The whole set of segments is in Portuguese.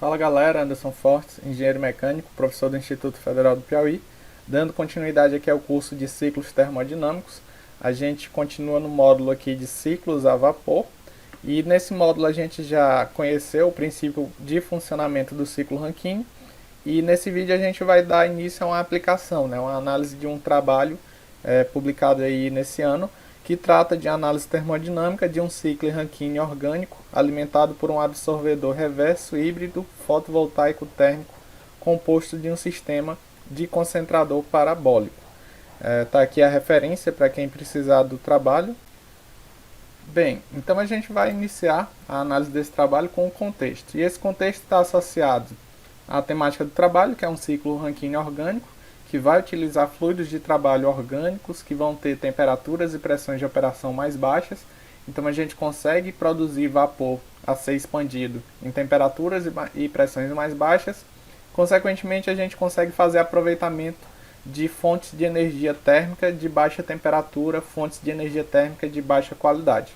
Fala galera, Anderson Fortes, engenheiro mecânico, professor do Instituto Federal do Piauí. Dando continuidade aqui ao curso de ciclos termodinâmicos, a gente continua no módulo aqui de ciclos a vapor. E nesse módulo a gente já conheceu o princípio de funcionamento do ciclo Rankine. E nesse vídeo a gente vai dar início a uma aplicação, uma análise de um trabalho publicado aí nesse ano, que trata de análise termodinâmica de um ciclo Rankine orgânico alimentado por um absorvedor reverso híbrido fotovoltaico térmico composto de um sistema de concentrador parabólico. Tá aqui a referência para quem precisar do trabalho. Bem, então a gente vai iniciar a análise desse trabalho com o contexto. E esse contexto está associado à temática do trabalho, que é um ciclo Rankine orgânico, que vai utilizar fluidos de trabalho orgânicos que vão ter temperaturas e pressões de operação mais baixas. Então a gente consegue produzir vapor a ser expandido em temperaturas e pressões mais baixas. Consequentemente, a gente consegue fazer aproveitamento de fontes de energia térmica de baixa temperatura, fontes de energia térmica de baixa qualidade.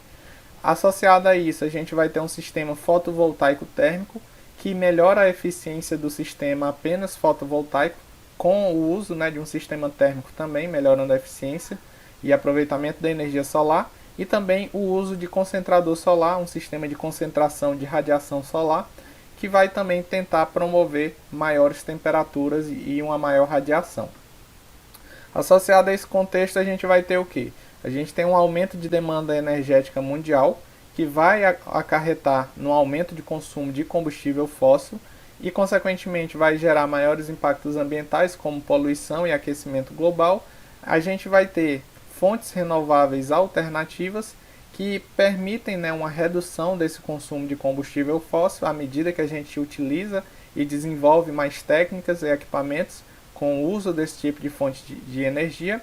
Associado a isso, a gente vai ter um sistema fotovoltaico térmico que melhora a eficiência do sistema apenas fotovoltaico, com o uso de um sistema térmico também, melhorando a eficiência e aproveitamento da energia solar, e também o uso de concentrador solar, um sistema de concentração de radiação solar, que vai também tentar promover maiores temperaturas e uma maior radiação. Associado a esse contexto, a gente vai ter o quê? A gente tem um aumento de demanda energética mundial, que vai acarretar no aumento de consumo de combustível fóssil, e consequentemente vai gerar maiores impactos ambientais como poluição e aquecimento global. A gente vai ter fontes renováveis alternativas que permitem uma redução desse consumo de combustível fóssil à medida que a gente utiliza e desenvolve mais técnicas e equipamentos com o uso desse tipo de fonte de energia,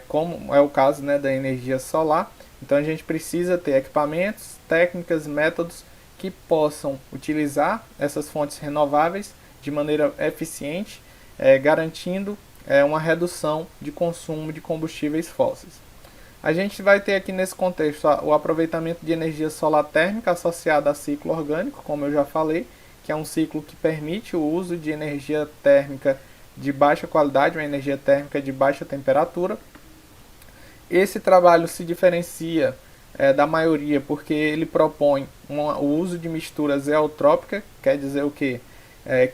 como é o caso da energia solar. Então a gente precisa ter equipamentos, técnicas, métodos que possam utilizar essas fontes renováveis de maneira eficiente, garantindo uma redução de consumo de combustíveis fósseis. A gente vai ter aqui nesse contexto o aproveitamento de energia solar térmica associada a ciclo orgânico, como eu já falei, que é um ciclo que permite o uso de energia térmica de baixa qualidade, uma energia térmica de baixa temperatura. Esse trabalho se diferencia da maioria porque ele propõe o uso de mistura zeotrópica, quer dizer o quê?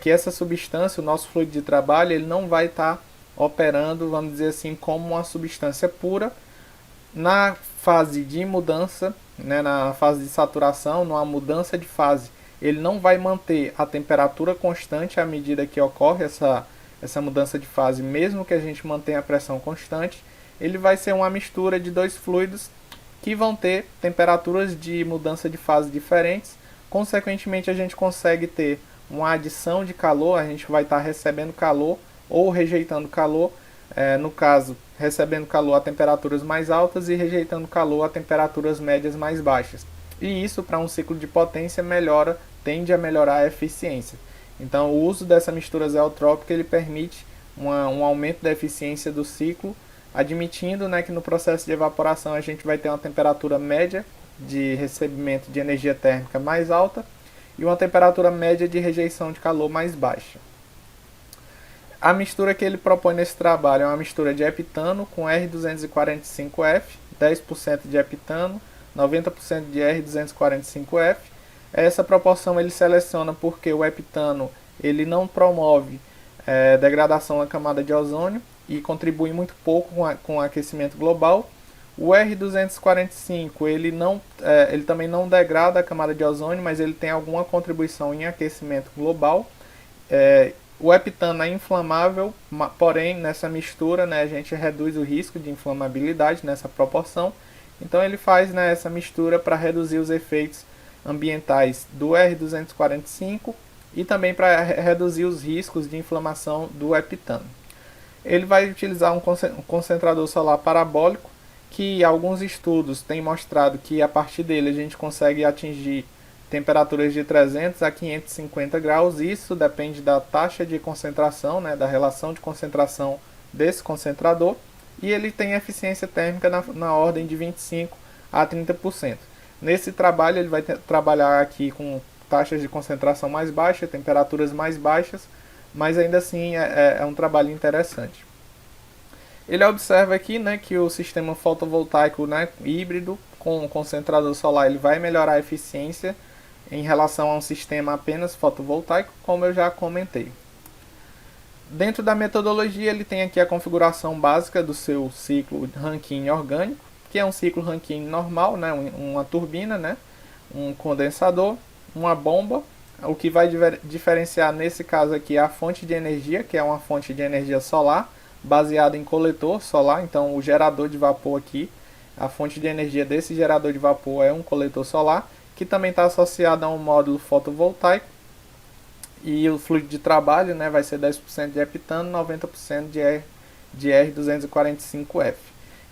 Que essa substância, o nosso fluido de trabalho, ele não vai estar operando, vamos dizer assim, como uma substância pura. Na fase de mudança, na fase de saturação, numa mudança de fase, ele não vai manter a temperatura constante à medida que ocorre essa mudança de fase, mesmo que a gente mantenha a pressão constante. Ele vai ser uma mistura de dois fluidos que vão ter temperaturas de mudança de fase diferentes. Consequentemente, a gente consegue ter uma adição de calor, a gente vai estar recebendo calor ou rejeitando calor, no caso, recebendo calor a temperaturas mais altas e rejeitando calor a temperaturas médias mais baixas. E isso, para um ciclo de potência, tende a melhorar a eficiência. Então, o uso dessa mistura zeotrópica ele permite um aumento da eficiência do ciclo, admitindo que no processo de evaporação a gente vai ter uma temperatura média de recebimento de energia térmica mais alta e uma temperatura média de rejeição de calor mais baixa. A mistura que ele propõe nesse trabalho é uma mistura de heptano com R245F, 10% de heptano, 90% de R245F. Essa proporção ele seleciona porque o heptano ele não promove degradação na camada de ozônio e contribui muito pouco com o aquecimento global. O R245 ele também não degrada a camada de ozônio, mas ele tem alguma contribuição em aquecimento global. O heptano é inflamável, porém nessa mistura a gente reduz o risco de inflamabilidade nessa proporção. Então ele faz essa mistura para reduzir os efeitos ambientais do R245 e também para reduzir os riscos de inflamação do heptano. Ele vai utilizar um concentrador solar parabólico, que alguns estudos têm mostrado que a partir dele a gente consegue atingir temperaturas de 300 a 550 graus. Isso depende da taxa de concentração, da relação de concentração desse concentrador, e ele tem eficiência térmica na ordem de 25 a 30%. Nesse trabalho ele vai trabalhar aqui com taxas de concentração mais baixas, temperaturas mais baixas, mas ainda assim é um trabalho interessante. Ele observa aqui, né, que o sistema fotovoltaico, né, híbrido com concentrador solar ele vai melhorar a eficiência em relação a um sistema apenas fotovoltaico, como eu já comentei. Dentro da metodologia, ele tem aqui a configuração básica do seu ciclo Rankine orgânico, que é um ciclo Rankine normal, né, uma turbina, né, um condensador, uma bomba. O que vai diferenciar nesse caso aqui é a fonte de energia, que é uma fonte de energia solar, baseada em coletor solar. Então, o gerador de vapor aqui, a fonte de energia desse gerador de vapor é um coletor solar, que também está associado a um módulo fotovoltaico. E o fluido de trabalho, né, vai ser 10% de heptano, 90% de R245F.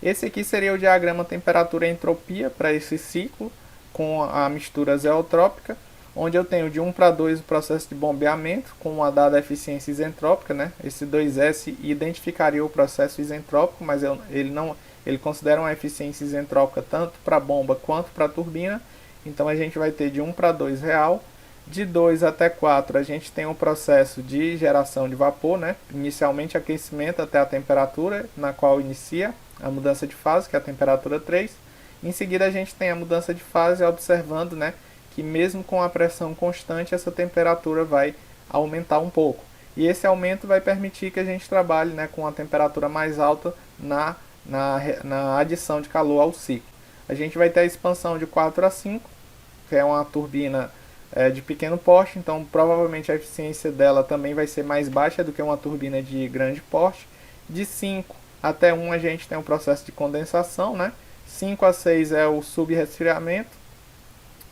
Esse aqui seria o diagrama temperatura e entropia para esse ciclo com a mistura zeotrópica, onde eu tenho de 1 para 2 o processo de bombeamento com uma dada eficiência isentrópica, né? Esse 2S identificaria o processo isentrópico, mas ele considera uma eficiência isentrópica tanto para a bomba quanto para a turbina. Então a gente vai ter de 1 para 2 real. De 2 até 4 a gente tem um processo de geração de vapor, né? Inicialmente aquecimento até a temperatura na qual inicia a mudança de fase, que é a temperatura 3. Em seguida a gente tem a mudança de fase observando, né, que mesmo com a pressão constante essa temperatura vai aumentar um pouco. E esse aumento vai permitir que a gente trabalhe, né, com a temperatura mais alta na adição de calor ao ciclo. A gente vai ter a expansão de 4 a 5, que é uma turbina de pequeno porte, então provavelmente a eficiência dela também vai ser mais baixa do que uma turbina de grande porte. De 5 até 1 a gente tem um processo de condensação, né? 5 a 6 é o subresfriamento.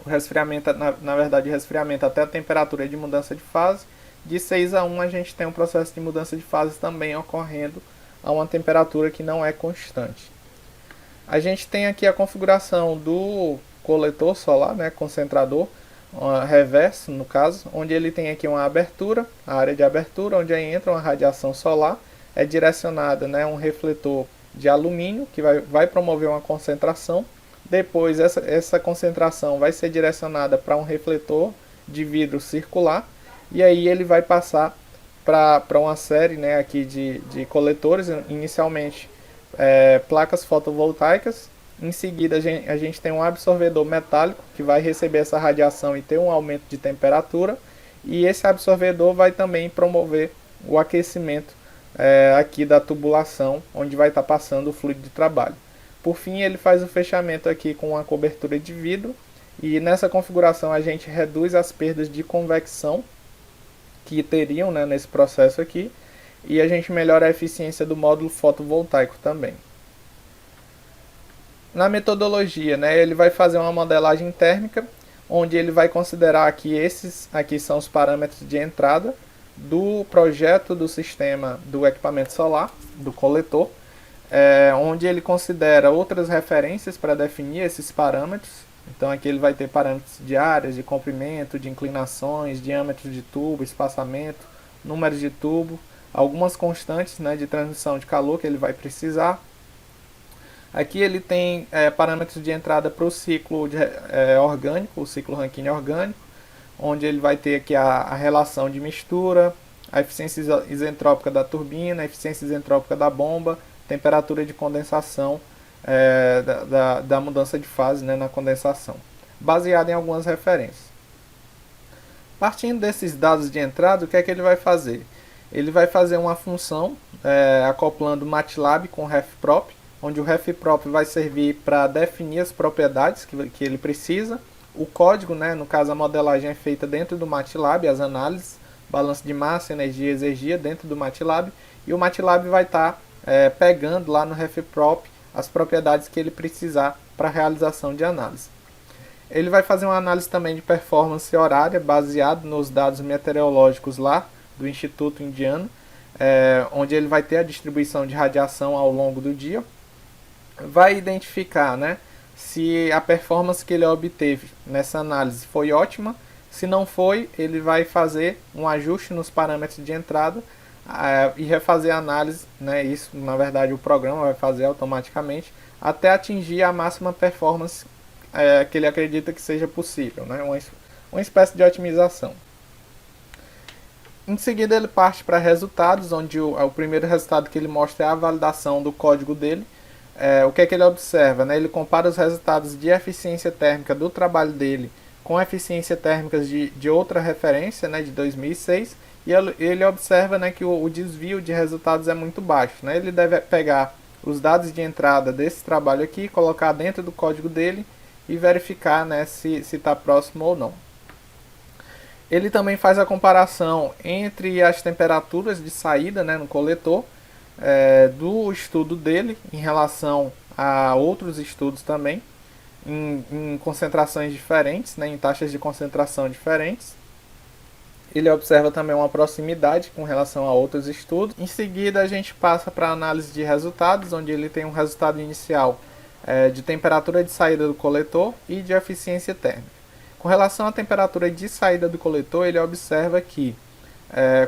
O resfriamento, na verdade, o resfriamento até a temperatura de mudança de fase. De 6 a 1 a gente tem um processo de mudança de fase também ocorrendo a uma temperatura que não é constante. A gente tem aqui a configuração do coletor solar, né, concentrador, reverso no caso, onde ele tem aqui uma abertura, a área de abertura, onde aí entra uma radiação solar, é direcionada, né, um refletor de alumínio que vai promover uma concentração. Depois essa concentração vai ser direcionada para um refletor de vidro circular e aí ele vai passar para uma série, né, aqui de coletores, inicialmente placas fotovoltaicas. Em seguida a gente tem um absorvedor metálico que vai receber essa radiação e ter um aumento de temperatura, e esse absorvedor vai também promover o aquecimento aqui da tubulação, onde vai estar passando o fluido de trabalho. Por fim, ele faz o fechamento aqui com uma cobertura de vidro, e nessa configuração a gente reduz as perdas de convecção que teriam, né, nesse processo aqui, e a gente melhora a eficiência do módulo fotovoltaico também. Na metodologia, né, ele vai fazer uma modelagem térmica, onde ele vai considerar que esses aqui são os parâmetros de entrada do projeto do sistema do equipamento solar, do coletor, onde ele considera outras referências para definir esses parâmetros. Então aqui ele vai ter parâmetros de áreas, de comprimento, de inclinações, diâmetro de tubo, espaçamento, número de tubo, algumas constantes, né, de transmissão de calor que ele vai precisar. Aqui ele tem parâmetros de entrada para o ciclo orgânico, o ciclo Rankine orgânico, onde ele vai ter aqui a relação de mistura, a eficiência isentrópica da turbina, a eficiência isentrópica da bomba, temperatura de condensação da mudança de fase, né, na condensação, baseado em algumas referências. Partindo desses dados de entrada, o que é que ele vai fazer? Ele vai fazer uma função acoplando MATLAB com RefProp, onde o RefProp vai servir para definir as propriedades que ele precisa. O código, né, no caso a modelagem é feita dentro do MATLAB, as análises, balanço de massa, energia, exergia dentro do MATLAB, e o MATLAB vai estar pegando lá no RefProp as propriedades que ele precisar para a realização de análise. Ele vai fazer uma análise também de performance horária baseado nos dados meteorológicos lá do Instituto Indiano, onde ele vai ter a distribuição de radiação ao longo do dia. Vai identificar, né, se a performance que ele obteve nessa análise foi ótima. Se não foi, ele vai fazer um ajuste nos parâmetros de entrada e refazer a análise, né, isso na verdade o programa vai fazer automaticamente, até atingir a máxima performance que ele acredita que seja possível, né, uma espécie de otimização. Em seguida ele parte para resultados, onde o primeiro resultado que ele mostra é a validação do código dele. O que é que ele observa? Né? Ele compara os resultados de eficiência térmica do trabalho dele com eficiência térmicas de outra referência, né, de 2006, e ele observa, né, que o desvio de resultados é muito baixo. Né? Ele deve pegar os dados de entrada desse trabalho aqui, colocar dentro do código dele e verificar, né, se está próximo ou não. Ele também faz a comparação entre as temperaturas de saída, né, no coletor do estudo dele em relação a outros estudos também, em concentrações diferentes, né, em taxas de concentração diferentes. Ele observa também uma proximidade com relação a outros estudos. Em seguida, a gente passa para a análise de resultados, onde ele tem um resultado inicial de temperatura de saída do coletor e de eficiência térmica. Com relação à temperatura de saída do coletor, ele observa que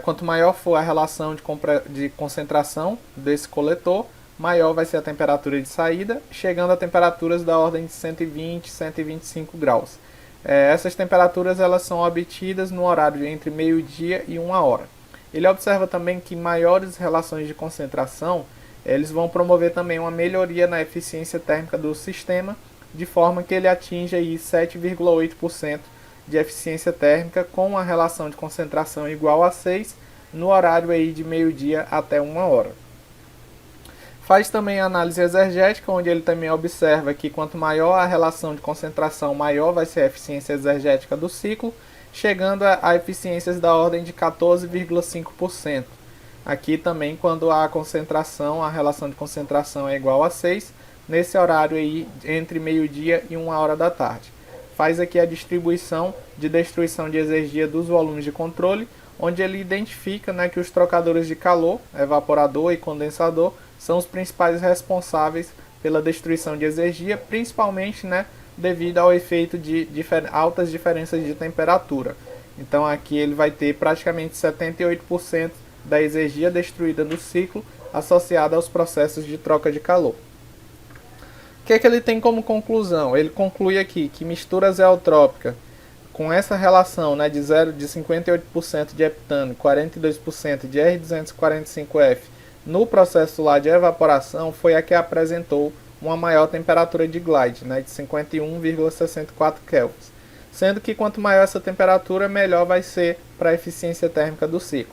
quanto maior for a relação de concentração desse coletor, maior vai ser a temperatura de saída, chegando a temperaturas da ordem de 120, 125 graus. Essas temperaturas elas são obtidas no horário entre meio-dia e 1h. Ele observa também que maiores relações de concentração eles vão promover também uma melhoria na eficiência térmica do sistema, de forma que ele atinja 7,8% de eficiência térmica com uma relação de concentração igual a 6 no horário aí de meio-dia até 1h. Faz também a análise exergética, onde ele também observa que quanto maior a relação de concentração, maior vai ser a eficiência exergética do ciclo, chegando a eficiências da ordem de 14,5%. Aqui também quando a concentração, a relação de concentração é igual a 6, nesse horário aí entre meio-dia e 1h da tarde. Faz aqui a distribuição de destruição de exergia dos volumes de controle, onde ele identifica, né, que os trocadores de calor, evaporador e condensador, são os principais responsáveis pela destruição de exergia, principalmente, né, devido ao efeito de altas diferenças de temperatura. Então aqui ele vai ter praticamente 78% da exergia destruída no ciclo associada aos processos de troca de calor. O que é que ele tem como conclusão? Ele conclui aqui que mistura azeotrópica com essa relação, né, de 58% de heptano e 42% de R245F no processo lá de evaporação foi a que apresentou uma maior temperatura de glide, né, de 51,64 kelvins. Sendo que quanto maior essa temperatura, melhor vai ser para a eficiência térmica do ciclo.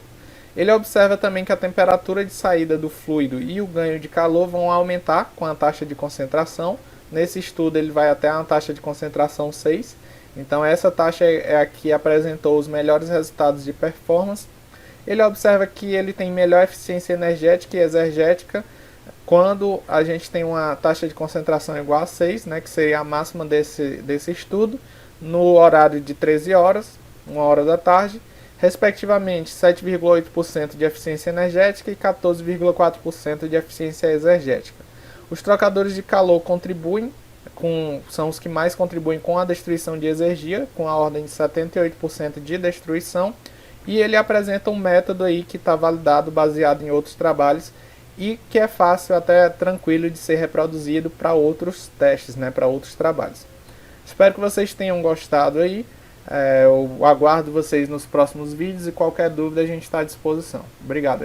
Ele observa também que a temperatura de saída do fluido e o ganho de calor vão aumentar com a taxa de concentração. Nesse estudo ele vai até a taxa de concentração 6. Então essa taxa é a que apresentou os melhores resultados de performance. Ele observa que ele tem melhor eficiência energética e exergética quando a gente tem uma taxa de concentração igual a 6, né, que seria a máxima desse estudo, no horário de 13 horas, 1h da tarde, respectivamente 7,8% de eficiência energética e 14,4% de eficiência exergética. Os trocadores de calor são os que mais contribuem com a destruição de exergia, com a ordem de 78% de destruição, e ele apresenta um método aí que está validado, baseado em outros trabalhos, e que é fácil, até tranquilo de ser reproduzido para outros testes, né, para outros trabalhos. Espero que vocês tenham gostado aí. Eu aguardo vocês nos próximos vídeos e qualquer dúvida a gente está à disposição. Obrigado aí.